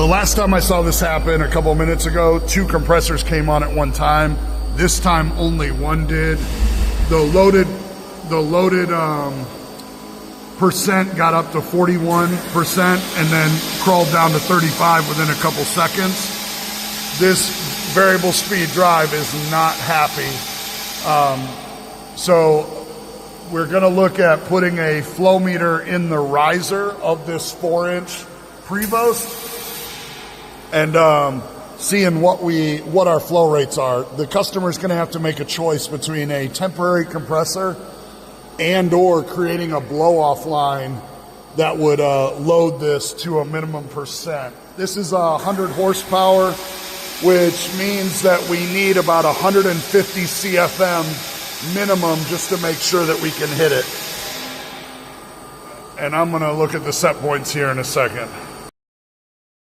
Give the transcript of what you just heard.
The last time I saw this happen a couple minutes ago, 2 compressors came on at one time. This time only one did. The loaded percent got up to 41% and then crawled down to 35 within a couple seconds. This variable speed drive is not happy. So we're gonna look at putting a flow meter in the riser of this 4-inch Prevost and seeing what our flow rates are. The customer's gonna have to make a choice between a temporary compressor and or creating a blow-off line that would load this to a minimum percent. This is 100 horsepower, which means that we need about 150 CFM minimum just to make sure that we can hit it. And I'm gonna look at the set points here in a second.